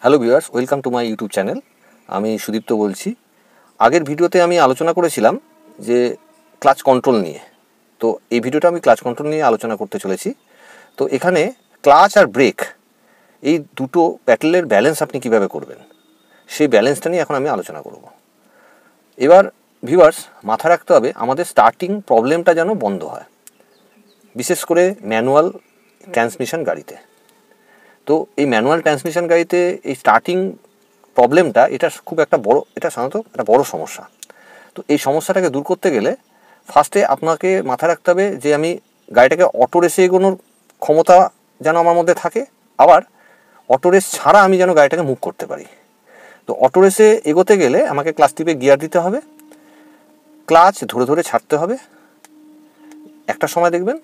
Hello viewers, welcome to my YouTube channel. আমি সুদীপ্ত বলছি। আগের ভিডিওতে আমি আলোচনা করেছিলাম যে ক্লাচ কন্ট্রোল নিয়ে। তো এই ভিডিওটা আমি ক্লাচ কন্ট্রোল নিয়ে আলোচনা করতে চলেছি। তো এখানে ক্লাচ আর ব্রেক এই দুটো প্যাডেলের ব্যালেন্স আপনি কিভাবে করবেন সেই ব্যালেন্সটা নিয়ে এখন আমি আলোচনা করব। এবার ভিউয়ার্স, মাথা রাখতে হবে আমাদের স্টার্টিং প্রবলেমটা যেন বন্ধ হয়, বিশেষ করে ম্যানুয়াল ট্রান্সমিশন গাড়িতে। তো এই ম্যানুয়াল ট্রান্সমিশন গাড়িতে এই স্টার্টিং প্রবলেমটা এটা খুব একটা বড়, এটা সাধারণত একটা বড় সমস্যা। তো এই সমস্যাটাকে দূর করতে গেলে ফার্স্টে আপনাকে মাথায় রাখতে হবে যে আমি গাড়িটাকে অটো রেসে এগোনোর ক্ষমতা যেন আমার মধ্যে থাকে, আবার অটো রেস ছাড়া আমি যেন গাড়িটাকে মুভ করতে পারি। তো অটো রেসে এগোতে গেলে আমাকে ক্লাচ টিপে গিয়ার দিতে হবে, ক্লাচ ধরে ধরে ছাড়তে হবে। একটা সময় দেখবেন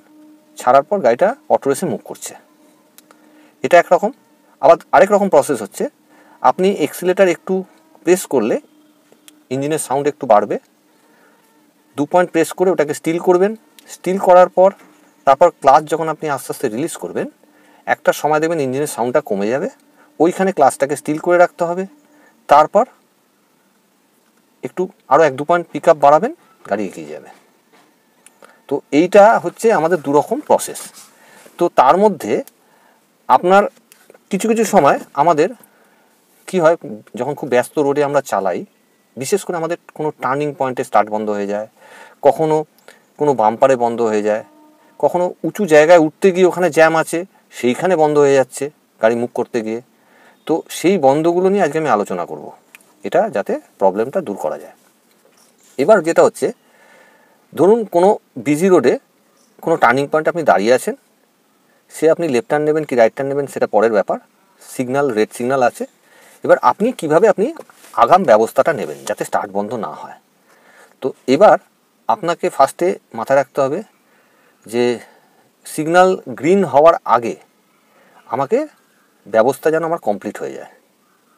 ছাড়ার পর গাড়িটা অটো রেসে মুভ করছে। এটা একরকম। আবার আরেক রকম প্রসেস হচ্ছে, আপনি এক্সিলেটার একটু প্রেস করলে ইঞ্জিনের সাউন্ড একটু বাড়বে। 2 পয়েন্ট প্রেস করে ওটাকে স্টিল করবেন। স্টিল করার পর তারপর ক্লাচ যখন আপনি আস্তে আস্তে রিলিজ করবেন, একটা সময় দেবেন ইঞ্জিনের সাউন্ডটা কমে যাবে। ওইখানে ক্লাচটাকে স্টিল করে রাখতে হবে। তারপর একটু আরও 1-2 পয়েন্ট পিক আপ বাড়াবেন, গাড়ি এগিয়ে যাবে। তো এইটা হচ্ছে আমাদের দুরকম প্রসেস। তো তার মধ্যে আপনার কিছু কিছু সময় আমাদের কি হয়, যখন খুব ব্যস্ত রোডে আমরা চালাই, বিশেষ করে আমাদের কোনো টার্নিং পয়েন্টে স্টার্ট বন্ধ হয়ে যায়, কখনো কোনো বাম্পারে বন্ধ হয়ে যায়, কখনো উঁচু জায়গায় উঠতে গিয়ে ওখানে জ্যাম আছে, সেইখানে বন্ধ হয়ে যাচ্ছে গাড়ি মুভ করতে গিয়ে। তো সেই বন্ধগুলো নিয়ে আজকে আমি আলোচনা করব, এটা যাতে প্রবলেমটা দূর করা যায়। এবার যেটা হচ্ছে, ধরুন কোনো বিজি রোডে কোনো টার্নিং পয়েন্টে আপনি দাঁড়িয়ে আছেন, সে আপনি লেফট টার্ন নেবেন কি রাইট টার্ন নেবেন সেটা পরের ব্যাপার, সিগন্যাল রেড সিগন্যাল আছে। এবার আপনি কিভাবে আগাম ব্যবস্থাটা নেবেন যাতে স্টার্ট বন্ধ না হয়। তো এবার আপনাকে ফার্স্টে মাথায় রাখতে হবে যে সিগন্যাল গ্রিন হওয়ার আগে আমাকে ব্যবস্থা যেন আমার কমপ্লিট হয়ে যায়,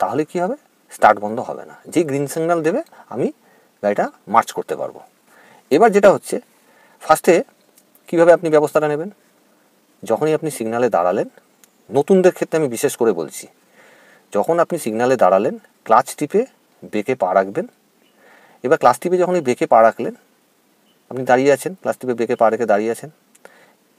তাহলে কি হবে, স্টার্ট বন্ধ হবে না। যে গ্রিন সিগন্যাল দেবে আমি গাড়িটা মার্চ করতে পারবো। এবার যেটা হচ্ছে, ফার্স্টে কিভাবে আপনি ব্যবস্থাটা নেবেন, যখনই আপনি সিগন্যালে দাঁড়ালেন, নতুনদের ক্ষেত্রে আমি বিশেষ করে বলছি, যখন আপনি সিগন্যালে দাঁড়ালেন ক্লাচ টিপে ব্রেকে পা রাখবেন। এবার ক্লাচ টিপে যখনই ব্রেকে পা রাখলেন, আপনি দাঁড়িয়ে আছেন, ক্লাচ টিপে ব্রেকে পা রেখে দাঁড়িয়ে আছেন।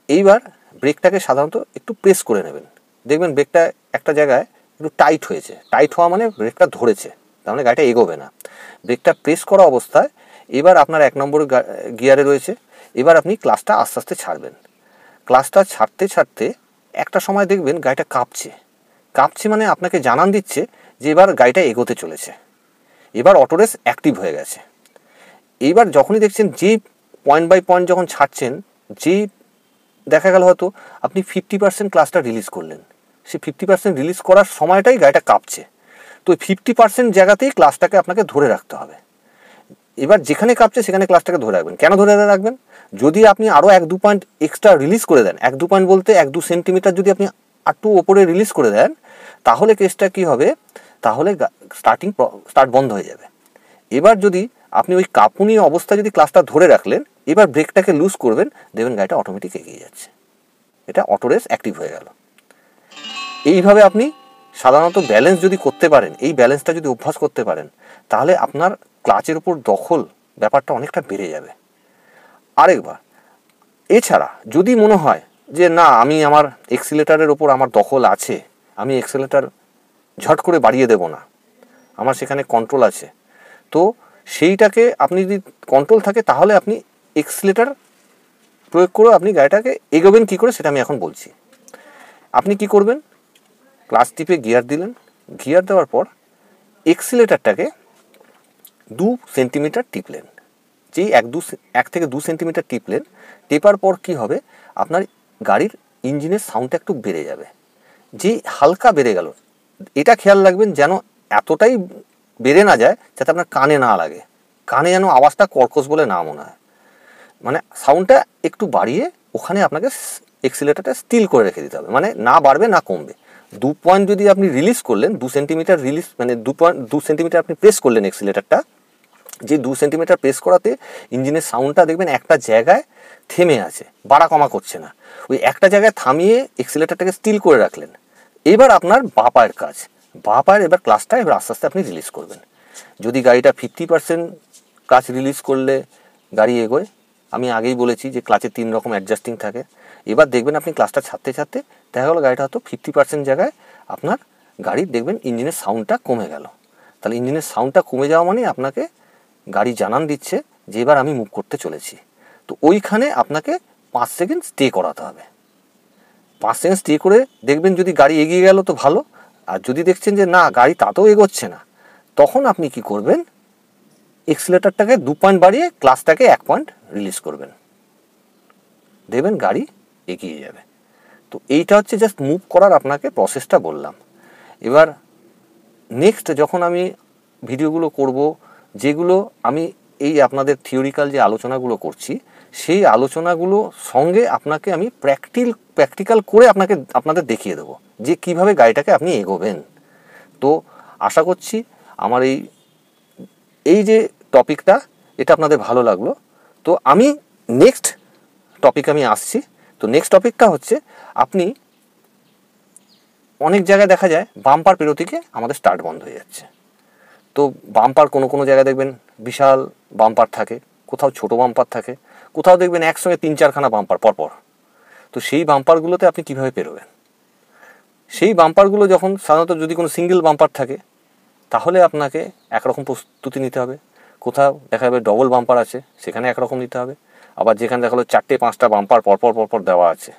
এইবার ব্রেকটাকে সাধারণত একটু প্রেস করে নেবেন। দেখবেন ব্রেকটা একটা জায়গায় একটু টাইট হয়েছে, টাইট হওয়া মানে ব্রেকটা ধরেছে, তার মানে গাড়িটা এগোবে না। ব্রেকটা প্রেস করা অবস্থায় এবার আপনার 1 নম্বর গিয়ারে রয়েছে। এবার আপনি ক্লাচটা আস্তে আস্তে ছাড়বেন। ক্লাচটা ছাড়তে ছাড়তে একটা সময় দেখবেন গাড়িটা কাঁপছে। কাঁপছে মানে আপনাকে জানান দিচ্ছে যে এবার গাড়িটা এগোতে চলেছে, এবার অটো রেস অ্যাক্টিভ হয়ে গেছে। এইবার যখনই দেখছেন যে পয়েন্ট বাই পয়েন্ট যখন ছাড়ছেন, যে দেখা গেল হয়তো আপনি 50% ক্লাচটা রিলিজ করলেন, সে 50% রিলিজ করার সময়টাই গাড়িটা কাঁপছে। তো 50% জায়গাতেই ক্লাচটাকে আপনাকে ধরে রাখতে হবে। এবার যেখানে কাঁপছে সেখানে ক্লাচটাকে ধরে রাখবেন। কেন ধরে রাখবেন, যদি আপনি আরও 1-2 পয়েন্ট এক্সট্রা রিলিজ করে দেন, 1-2 পয়েন্ট বলতে 1-2 সেন্টিমিটার যদি আপনি একটু ওপরে রিলিজ করে দেন, তাহলে কেসটা কী হবে, তাহলে স্টার্ট বন্ধ হয়ে যাবে। এবার যদি আপনি ওই কাঁপুনি অবস্থায় যদি ক্লাচটা ধরে রাখলেন, এবার ব্রেকটাকে লুজ করবেন, দেখবেন গাড়িটা অটোমেটিক এগিয়ে যাচ্ছে, এটা অটো রেস অ্যাক্টিভ হয়ে গেল। এইভাবে আপনি সাধারণত ব্যালেন্স যদি করতে পারেন, এই ব্যালেন্সটা যদি অভ্যাস করতে পারেন, তাহলে আপনার ক্লাচের উপর দখল ব্যাপারটা অনেকটা বেড়ে যাবে। আরেকবার, এছাড়া যদি মনে হয় যে না, আমি আমার এক্সিলেটারের ওপর আমার দখল আছে, আমি এক্সিলেটার ঝট করে বাড়িয়ে দেব না, আমার সেখানে কন্ট্রোল আছে, তো সেইটাকে আপনি যদি কন্ট্রোল থাকে তাহলে আপনি এক্সিলেটার প্রয়োগ করে আপনি গাড়িটাকে এগোবেন কী করে সেটা আমি এখন বলছি। আপনি কি করবেন, ক্লাচ টিপে গিয়ার দিলেন, গিয়ার দেওয়ার পর এক্সিলেটারটাকে 2 সেন্টিমিটার টিপলেন। যেই 1 থেকে 2 সেন্টিমিটার টিপলেন, টেপার পর কি হবে, আপনার গাড়ির ইঞ্জিনের সাউন্ডটা একটু বেড়ে যাবে। যেই হালকা বেড়ে গেল, এটা খেয়াল রাখবেন যেন এতটাই বেড়ে না যায় যাতে আপনার কানে না লাগে, কানে যেন আওয়াজটা কর্কশ বলে না মনে হয়, মানে সাউন্ডটা একটু বাড়িয়ে ওখানে আপনাকে এক্সিলেটারটা স্টিল করে রেখে দিতে হবে, মানে না বাড়বে না কমবে। 2 পয়েন্ট যদি আপনি রিলিজ করলেন, 2 সেন্টিমিটার রিলিজ মানে 2 সেন্টিমিটার আপনি প্রেস করলেন এক্সিলেটারটা, যে 2 সেন্টিমিটার প্রেস করাতে ইঞ্জিনের সাউন্ডটা দেখবেন একটা জায়গায় থেমে আছে, বাড়া কমা করছে না। ওই একটা জায়গায় থামিয়ে এক্সিলেটারটাকে স্টিল করে রাখলেন। এবার আপনার বাঁ পায়ের কাজ, বাঁ পায়ের এবার ক্লাচটা এবার আস্তে আস্তে আপনি রিলিজ করবেন। যদি গাড়িটা 50% ক্লাচ রিলিজ করলে গাড়ি এগোয়, আমি আগেই বলেছি যে ক্লাচে 3 রকম অ্যাডজাস্টিং থাকে। এবার দেখবেন আপনি ক্লাচটা ছাড়তে ছাড়তে দেখা গেলো গাড়িটা হয়তো 50% জায়গায় আপনার গাড়ির দেখবেন ইঞ্জিনের সাউন্ডটা কমে গেল। তাহলে ইঞ্জিনের সাউন্ডটা কমে যাওয়া মানে আপনাকে গাড়ি জানান দিচ্ছে যে এবার আমি মুভ করতে চলেছি। তো ওইখানে আপনাকে 5 সেকেন্ড স্টে করাতে হবে। 5 সেকেন্ড স্টে করে দেখবেন যদি গাড়ি এগিয়ে গেল তো ভালো, আর যদি দেখছেন যে না গাড়ি তাতেও এগোচ্ছে না, তখন আপনি কি করবেন, এক্সিলেটারটাকে 2 পয়েন্ট বাড়িয়ে ক্লাচটাকে 1 পয়েন্ট রিলিজ করবেন, দেখবেন গাড়ি এগিয়ে যাবে। তো এইটা হচ্ছে জাস্ট মুভ করার আপনাকে প্রসেসটা বললাম। এবার নেক্সট যখন আমি ভিডিওগুলো করব, যেগুলো আমি এই আপনাদের থিওরিক্যাল যে আলোচনাগুলো করছি সেই আলোচনাগুলো সঙ্গে আপনাকে আমি প্র্যাকটিক্যাল করে আপনাদের দেখিয়ে দেবো যে কিভাবে গাড়িটাকে আপনি এগোবেন। তো আশা করছি আমার এই যে টপিকটা এটা আপনাদের ভালো লাগলো। তো আমি নেক্সট টপিক আমি আসছি। তো নেক্সট টপিকটা হচ্ছে, আপনি অনেক জায়গায় দেখা যায় বাম্পার পেরোতে গিয়ে আমাদের স্টার্ট বন্ধ হয়ে যাচ্ছে। তো বাম্পার কোনো জায়গায় দেখবেন বিশাল বাম্পার থাকে, কোথাও ছোট বাম্পার থাকে, কোথাও দেখবেন একসঙ্গে 3-4খানা বাম্পার পরপর। তো সেই বাম্পারগুলোতে আপনি কীভাবে পেরোবেন? সেই বাম্পারগুলো যখন সাধারণত যদি কোনো সিঙ্গেল বাম্পার থাকে তাহলে আপনাকে একরকম প্রস্তুতি নিতে হবে। কোথাও দেখা যাবে ডবল বাম্পার আছে, সেখানে একরকম নিতে হবে। আবার যেখানে দেখা গেলো 4-5টা বাম্পার পরপর দেওয়া আছে,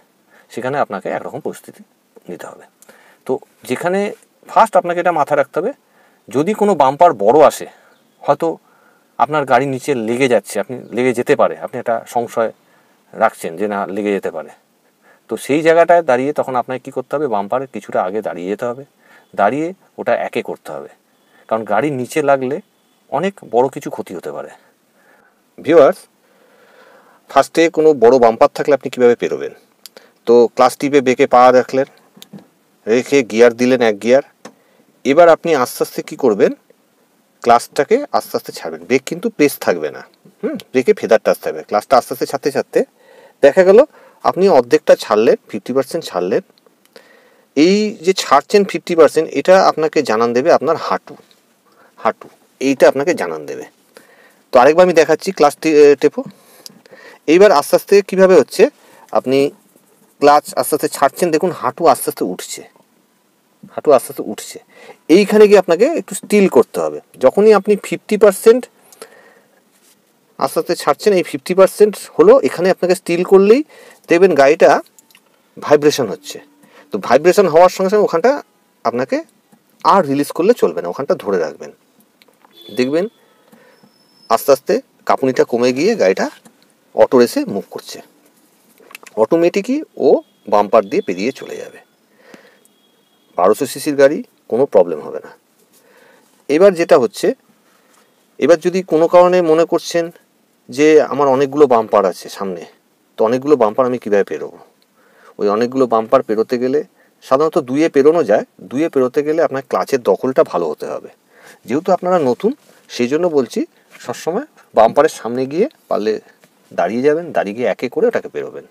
সেখানে আপনাকে একরকম প্রস্তুতি নিতে হবে। তো যেখানে ফার্স্ট আপনাকে এটা মাথায় রাখতে হবে, যদি কোনো বাম্পার বড় আসে, হয়তো আপনার গাড়ি নিচে লেগে যাচ্ছে, আপনি লেগে যেতে পারে, আপনি একটা সংশয় রাখছেন যে না লেগে যেতে পারে, তো সেই জায়গাটায় দাঁড়িয়ে তখন আপনাকে কী করতে হবে, বাম্পারের কিছুটা আগে দাঁড়িয়ে যেতে হবে, দাঁড়িয়ে ওটা একে করতে হবে। কারণ গাড়ির নিচে লাগলে অনেক বড় কিছু ক্ষতি হতে পারে। ভিউয়ার্স, ফার্স্টে কোনো বড় বাম্পার থাকলে আপনি কীভাবে পেরোবেন? তো ক্লাচ টিপে ব্রেকে পা রাখলেন, রেখে গিয়ার দিলেন 1 গিয়ার। এবার আপনি আস্তে আস্তে কী করবেন, ক্লাচটাকে আস্তে আস্তে ছাড়বেন। ব্রেক কিন্তু প্রেস থাকবে না, ব্রেকে ফেদার টাচ থাকবে। ক্লাচটা আস্তে আস্তে ছাড়তে ছাড়তে দেখা গেল আপনি অর্ধেকটা ছাড়লেন, 50% ছাড়লেন। এই যে ছাড়ছেন 50%, এটা আপনাকে জানান দেবে আপনার হাঁটু, এইটা আপনাকে জানান দেবে। তো আরেকবার আমি দেখাচ্ছি, ক্লাচ টেপো। এইবার আস্তে আস্তে কীভাবে হচ্ছে, আপনি ক্লাচ আস্তে আস্তে ছাড়ছেন, দেখুন হাঁটু আস্তে আস্তে উঠছে। এইখানে গিয়ে আপনাকে একটু স্টিল করতে হবে। যখনই আপনি 50% আস্তে আস্তে ছাড়ছেন, এই 50% হলো, এখানে আপনাকে স্টিল করলেই দেখবেন গাড়িটা ভাইব্রেশন হচ্ছে। তো ভাইব্রেশন হওয়ার সঙ্গে সঙ্গে ওখানটা আপনাকে আর রিলিজ করলে চলবে না, ওখানটা ধরে রাখবেন। দেখবেন আস্তে আস্তে কাঁপুনিটা কমে গিয়ে গাড়িটা অটো রেসে মুভ করছে, অটোমেটিকই ও বাম্পার দিয়ে পেরিয়ে চলে যাবে। 1200 সিসির গাড়ি, কোনো প্রবলেম হবে না। এবার যেটা হচ্ছে, এবার যদি কোনো কারণে মনে করছেন যে আমার অনেকগুলো বাম্পার আছে সামনে, তো অনেকগুলো বাম্পার আমি কীভাবে পেরোবো? ওই অনেকগুলো বাম্পার পেরোতে গেলে সাধারণত 2-এ পেরোনো যায়। 2-এ পেরোতে গেলে আপনার ক্লাচের দখলটা ভালো হতে হবে। যেহেতু আপনারা নতুন, সেই জন্য বলছি সবসময় বাম্পারের সামনে গিয়ে পারলে দাঁড়িয়ে যাবেন, দাঁড়িয়ে গিয়ে একে করে ওটাকে পেরোবেন।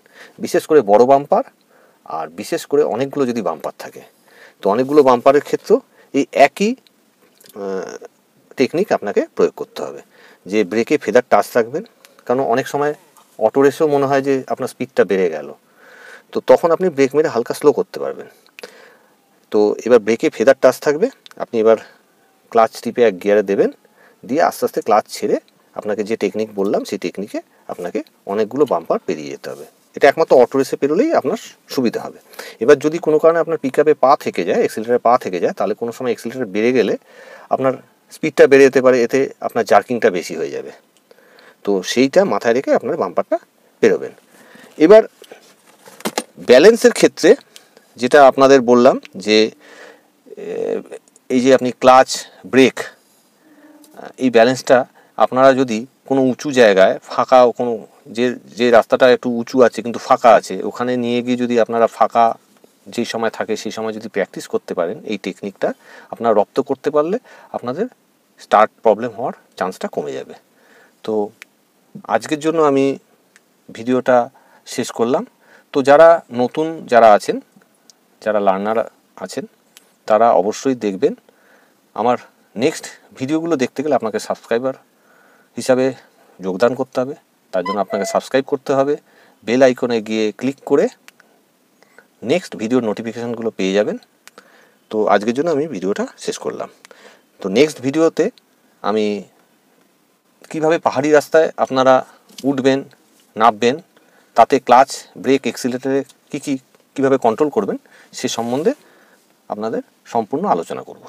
বিশেষ করে বড় বাম্পার, আর বিশেষ করে অনেকগুলো যদি বাম্পার থাকে, তো অনেকগুলো বাম্পারের ক্ষেত্রেও এই একই টেকনিক আপনাকে প্রয়োগ করতে হবে, যে ব্রেকে ফেদার টাচ রাখবেন। কারণ অনেক সময় অটো রেসেও মনে হয় যে আপনার স্পিডটা বেড়ে গেল, তো তখন আপনি ব্রেক মেরে হালকা স্লো করতে পারবেন। তো এবার ব্রেকে ফেদার টাচ থাকবে, আপনি এবার ক্লাচ টিপে 1 গিয়ারে দেবেন, দিয়ে আস্তে আস্তে ক্লাচ ছেড়ে আপনাকে যে টেকনিক বললাম সেই টেকনিকে আপনাকে অনেকগুলো বাম্পার পেরিয়ে যেতে হবে। এটা একমাত্র অটো রেসে পেরোলেই আপনার সুবিধা হবে। এবার যদি কোনো কারণে আপনার পিকআপে পা থেকে যায়, এক্সিলারেটারে পা থেকে যায়, তাহলে কোনো সময় এক্সিলারেটার বেড়ে গেলে আপনার স্পিডটা বেড়ে যেতে পারে, এতে আপনার জার্কিংটা বেশি হয়ে যাবে। তো সেইটা মাথায় রেখে আপনার বাম্পারটা পেরোবেন। এবার ব্যালেন্সের ক্ষেত্রে যেটা আপনাদের বললাম, যে এই যে আপনি ক্লাচ ব্রেক, এই ব্যালেন্সটা আপনারা যদি কোনো উঁচু জায়গায় ফাঁকা, কোনো যে রাস্তাটা একটু উঁচু আছে কিন্তু ফাঁকা আছে, ওখানে নিয়ে গিয়ে যদি আপনারা ফাঁকা যেই সময় থাকে সেই সময় যদি প্র্যাকটিস করতে পারেন, এই টেকনিকটা আপনারা রপ্ত করতে পারলে আপনাদের স্টার্ট প্রবলেম হওয়ার চান্সটা কমে যাবে। তো আজকের জন্য আমি ভিডিওটা শেষ করলাম। তো যারা নতুন যারা আছেন, যারা লার্নার আছেন, তারা অবশ্যই দেখবেন। আমার নেক্সট ভিডিওগুলো দেখতে গেলে আপনাকে সাবস্ক্রাইবার হিসাবে যোগদান করতে হবে। তার জন্য আপনাকে সাবস্ক্রাইব করতে হবে, বেল আইকনে গিয়ে ক্লিক করে নেক্সট ভিডিওর নোটিফিকেশানগুলো পেয়ে যাবেন। তো আজকের জন্য আমি ভিডিওটা শেষ করলাম। তো নেক্সট ভিডিওতে আমি কিভাবে পাহাড়ি রাস্তায় আপনারা উঠবেন, নামবেন, তাতে ক্লাচ, ব্রেক, এক্সিলারেটরে কীভাবে কন্ট্রোল করবেন সে সম্বন্ধে আপনাদের সম্পূর্ণ আলোচনা করব।